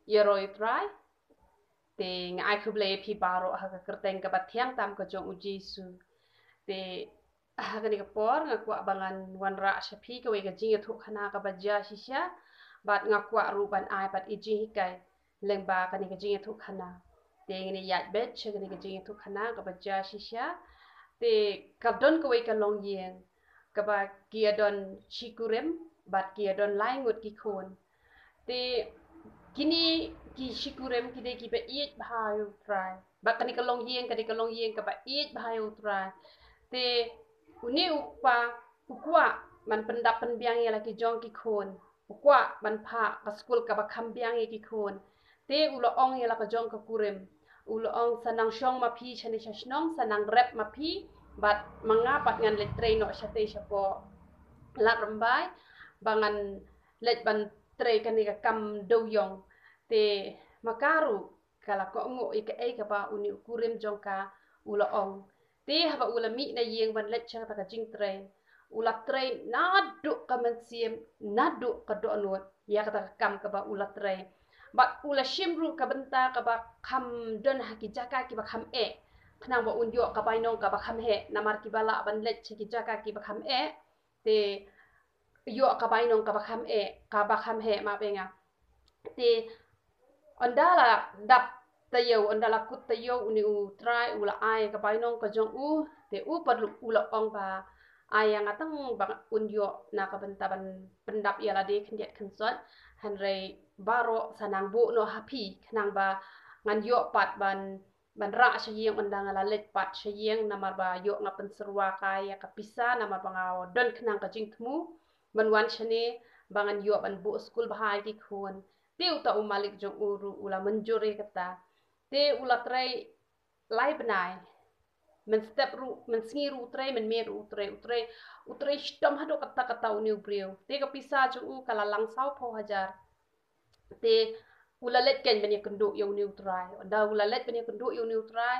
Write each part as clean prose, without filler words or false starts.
Yeroi try te ngai kuble pi baro ha ka kerteng ka batiang tam ka jong uji su te ka ni ka por nga kwa bangan wan ra sha pi ka we ka jing thu khana ka baja shisha bat nga kwa ru ban ai bat iji kai leng ba ka ni ka jing thu khana te ni yat bet che ka ni ka jing thu khana ka baja shisha te ka don ka we ka long yeng ka ba kia don chikurem bat kia don lai ngut ki khon te kini ki shikurem kide ki ba iet bahayu try ba kani ka long yeng ka ba iet bahayu try te uni upa ukwa man pendap penbiang ya laki jong ki khon ukwa man pha ka school ka ba kham biang ki khon te ulo ong ya laka jong ka kurem ulo ong sanang shong ma phi chani shashnong sanang rep ma phi bat manga pat ngan le train no shate shapo lat rambai bangan let ban tre kani ka kam do yong te makaru kala ko ngo ika e ka ba uni kurem jong ka ulo ong te haba ula mi na yeng ban let chang ta ka jing tre ula tre nadu ka man siem nadu ka do anut ya ka ta kam ka ba ula tre ba ula shimru ka benta ka ba kham don ha ki jaka ki ba kham e khnang ba unyo ka ba nong ka ba kham he namar ki bala ban let ki jaka ki ba kham e te yo ka ba nong ka ba kham he ma benga te ondala dap tayo ondala kut tayo uni u try ula ai ka bai nong ka jong u te u perlu ula ong ba ai yang atang bang unyo na ka bentaban pendap ya la de khndiat khansot hanrei baro sanang bu no happy khnang ba ngan yo pat ban ra shayeng ondang ala let pat shayeng namar ba yo ngapen serwa kaya ka pisa namar ba ngaw don khnang ka jing thmu ban wan shane bangan yo ban bu school bahai ki khon te uta umalik jong uru ula menjure kata te ula trai lai benai men step ru men sngi ru trai men me ru trai stom hado kata kata uni brio te ka pisa jong u kala lang sau pho hajar te ula let ken ben yakundu yo ni trai onda ula let ben yakundu yo ni trai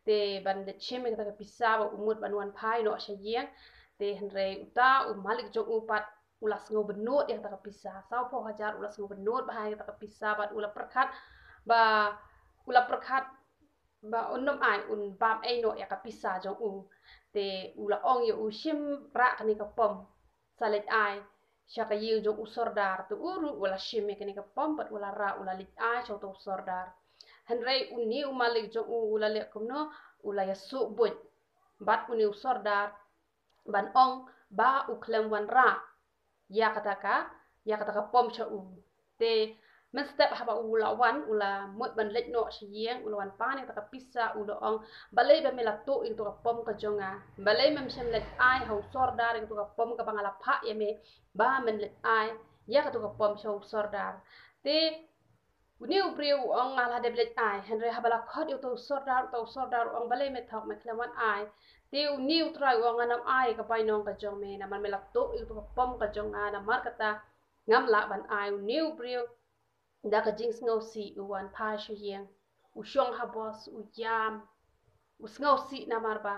te ban de cheme kata ka pisa ba umut ban wan pai no shayeng te henre uta umalik jong u pat ulas ngo benut yang tak pisah sau po hajar ulas ngo benut bahaya tak pisah bat ulah perkat ba ulah perkat ba unom ai un bam ai no ya ka pisah jong u te ulah ong yo u shim ra kani ka pom salet ai syaka yiu jong u sordar tu uru ulah shim kani ka pom bat ulah ra ulah lit ai jong tu sordar henrei uni umalik jong u ulah le kumno ulah ya su bun bat uni sordar ban ong ba u klem wan ra ya kataka pom cha u te men step haba ula wan ula mot ban let no shiyeng ula wan pa ne taka pisa ula ong balai ba mela to into ka pom ka jonga balai mem shem let ai hau sordar into ka pom ka bangala pha ye me ba men let ai ya ka to ka pom cha sordar te uni ubriu ong ala de let ai henre habala khot yo to sordar ong balai me thok me klewan ai te uni utrai ong anam ai ka pai nong ka jong me na man me lak to itu ka pom ka jong ana mar kata ngam la ban ai uni ubriu da ka jing sngo si u wan pa shi yeng u shong ha bos u yam u sngo si na mar ba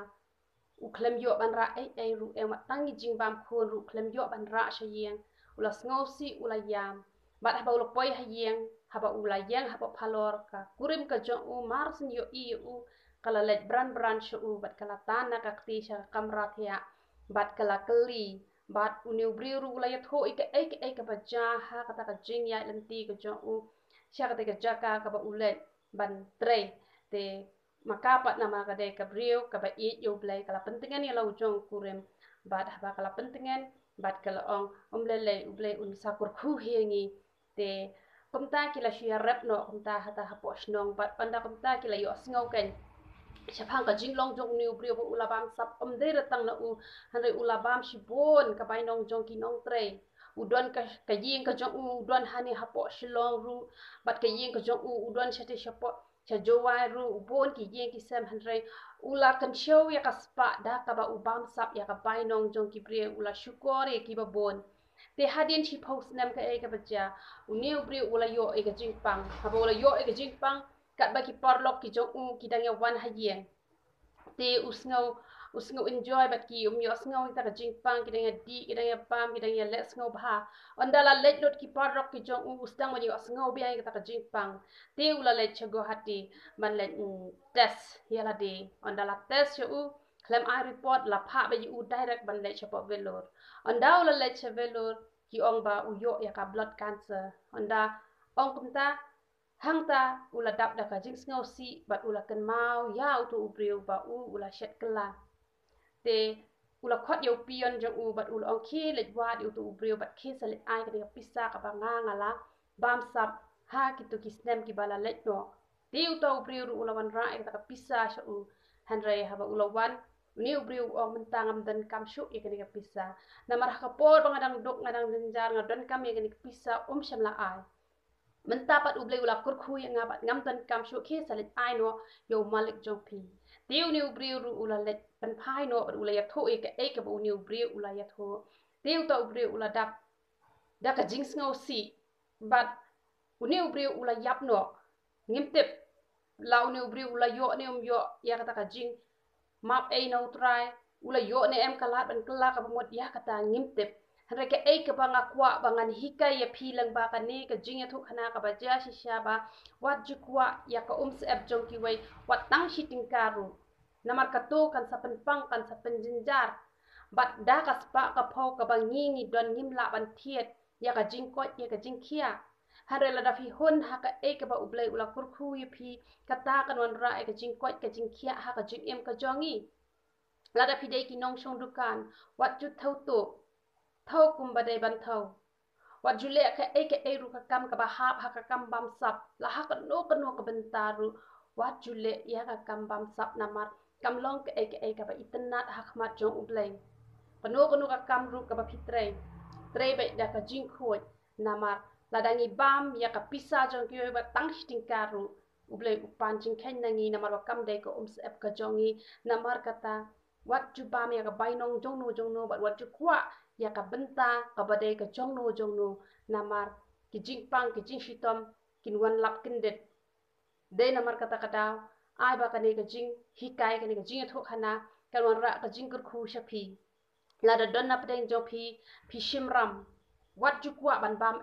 u klem yo ban ra ai ru e ma tangi jing bam khon ru klem yo ban ra shi yeng ula sngo si ula yam bat ha ba ula poi ha yeng haba ula yeng haba phalor ka kurim ka jong u mar sin yo i u kala let bran shu u bat kala tana ka kti sha kamra thia bat kala kli bat uniu briru ula ya tho ik ka baja ha kata ka jing ya lenti ka jong u sha kata ka jaka ka ba ulet ban tre te maka pat nama ka de ka brio ka ba i yo blai kala pentingan ya lau jong kurim bat haba kala pentingan bat kala ong omlele ublai un sakur khu hiengi te kumta kila shia rep no kumta hata hapo shnong bat panda kumta kila yo sngo ken siapang ka jinglong jong niu brio bu ulabam sap de retang na u hanre ulabam shibon ka bai nong jong ki nong tre udon ka ying ka jong udon hani hapo shilong ru bat ka ying ka jong udon shate shapo cha jowai ru ubon ki ying ki sam hanre ula kan show ya ka spa da ka ba ubam sap ya ka bai nong jong ki brio ula shukore ki ba bon te hadin chi post nam ka e ka baja uniu brio ula yo e ka jingpang haba ula yo e ka jingpang kat bagi parlok ki jong ki dang ya wan hayeng te usngau usngo enjoy bat ki yo sngo ta ka jingpang ki dang di ki dang pam ki dang let sngo bha ondala let lot ki parok ki jong usdang ma yo sngo bi ai ta ka jingpang te ula let chago hati man let test yala de ondala test yo klem I report la pha ba yu direct ban let chapo velor onda ula let cha velor ki ong ba u yo ya ka blood cancer onda ong kumta hangta ula dap da ka jing sngo si bat ula kan mau ya u tu ubriu ba u ula shet kala te ula khot yo pion jong u bat ula ong ki let wa u tu ubriu bat ki sa let ai ka de pisa ka ba nga ngala bam sap ha ki tu ki snem ki bala let no te u tu ubriu ula wan ra ka ka pisa sha u hanre ha ba ula wan ni ubriu ong mentangam dan kam shu e ka de pisa na mar ka por ba ngadang dok ngadang denjar ngadon kam e ka de pisa sham la ai mentapat ublay ula kurkhu yang ngabat ngam tan kam shu ke salit ai no yo malik jopi tiu ni ubri ula let pan phai no ula ya tho e ka bu ni ubri ula ya tho tiu to ubri ula dap da ka jing sngo si bat uni ubri ula yap no ngim tep lau ni ubri ula yo ni yo ya kata ka jing map e no try ula yo ni em kalat ban kala ka ngot ya kata ngim tep Reke ke banga kwa bangan hika ya pilang ba ka ne ka jing ya thuk khana ka ba ja shi sha ba wat ju kwa ya ka se ab jong ki wai wat tang shi ting karu namar ka to kan sapen pang kan sapen jinjar bat da ka spa ka pho ka bang ngi don ngim la ban thiet ya ka jing ko ya ka jing khia hare la da fi hun ha ka ka ba ublai ula kurkhu ya phi ka ta kan wan ra ka jing ko ka jing khia ha ka jing em ka jongi la da fi dei ki nong shong dukan wat ju thau to thau kum badai ban thau wat jule ka ru ka kam ka ba ha ka kam bam sap la ha ka no ka bentaru wat jule ya ka kam bam sap namar kam long ka ba itnat ha khmat jong ubleng pano ka kam ru ka ba fitre tre ba da ka jing khoi namar la dangi bam ya ka pisa jong ki ba tang sting karu ubleng upan jing khen nangi namar wa kam dei ko ep ka jongi namar kata wat ju bam ya ka bainong jong no ba wat ju kwa ya ka benta ka badai ka jong no namar ki jingpang ki jing shitom kin wan lap kin det de namar kata kata ai ba ka ne ka jing hikai ka ne ka jing thok khana kan wan ra ka jing kur khu shapi la da don na pdeng jo phi shimram wat ju kwa ban bam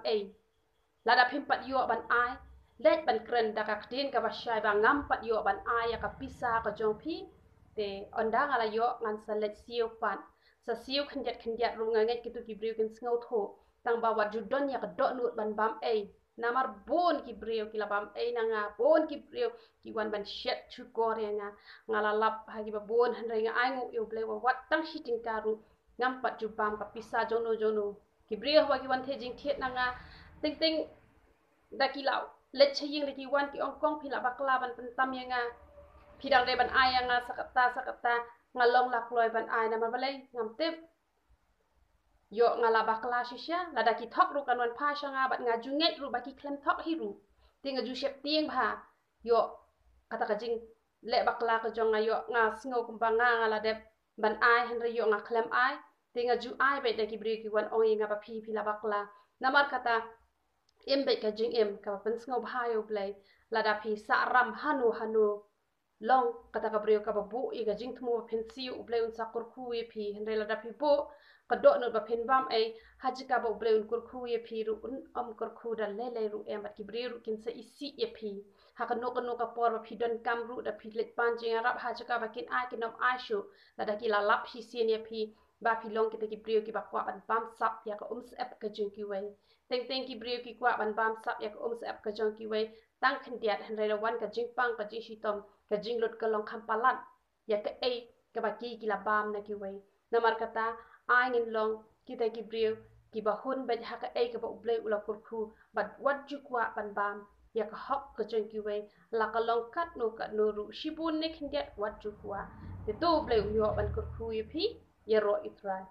la da phim pat yo ban ai let ban kren da ka tin ka ba shai ba ngam pat yo ban ai ya ka pisa ka jong phi te onda ngala yo ngan sa let siu pan sa siu khanjat ru ngai kitu ki briu kin sngo tho tang ba wat ju don ya ka do nut ban bam namar bon ki briu ki la bam na nga bon ki briu ki wan ban shet chu kor ya nga ngala lap ha ki ba bon han ringa ai ngu yo ble wa wat tang shi ting karu ngam pat ju bam ka pisa jono ki briu wa ki wan the jing thiet na nga ting ting da ki law let chaying le ki wan ki ong kong phi la bakla ban pen tam ya nga phi dang de ban ai ya nga sakata ngalong lak loy ban ai na ma balai ngam tep yo ngala bakla shisha la da ki thok ru kan wan pha shanga bat nga ju nget ru ba ki klem thok hi ru tinga ju shep tieng bha yo kata ka jing le bakla ka jong yo nga sngo kum ba nga ngala dep ban ai hen re yo nga klem ai tinga ju ai be da ki bri ki wan oi nga ba phi la bakla namar kata em be ka jing em ka ban sngo bha yo play la da phi sa ram hanu long kata ka brio ka babu i ga jing thmu pensiu ublei un sakur khu ye phi henre la da phi bo ka do no ba phen bam haji ka ba ublei un kur khu ye phi ru un kur khu da le ru em ba ki brio ru kin se isi ye phi ha ka no ka por ba phi don kam ru da phi let pan jing arab haji ka ba kin ai kinom ai shu la da ki la lap hi sien ye phi ba phi long ki ki brio ki ba kwa ban bam sap ya ka ep ka jing ki wei teng ki brio ki kwa ban bam sap ya ka ep ka jong ki wei tang khan diat henre la wan ka jing pang ka ji shi tom ka jing lot ka long khampalat ya ka ka ba ki la bam na ki wei namar kata ai ngin long ki ta ki brio ki ba hun ba ha ka ka ba ublei ula kurkhu but what ju kwa ban bam ya ka hok ka jong ki wei la ka long kat no ru shibun ne khin get what ju kwa te to ublei yo ban kurkhu ye phi ye ro itrai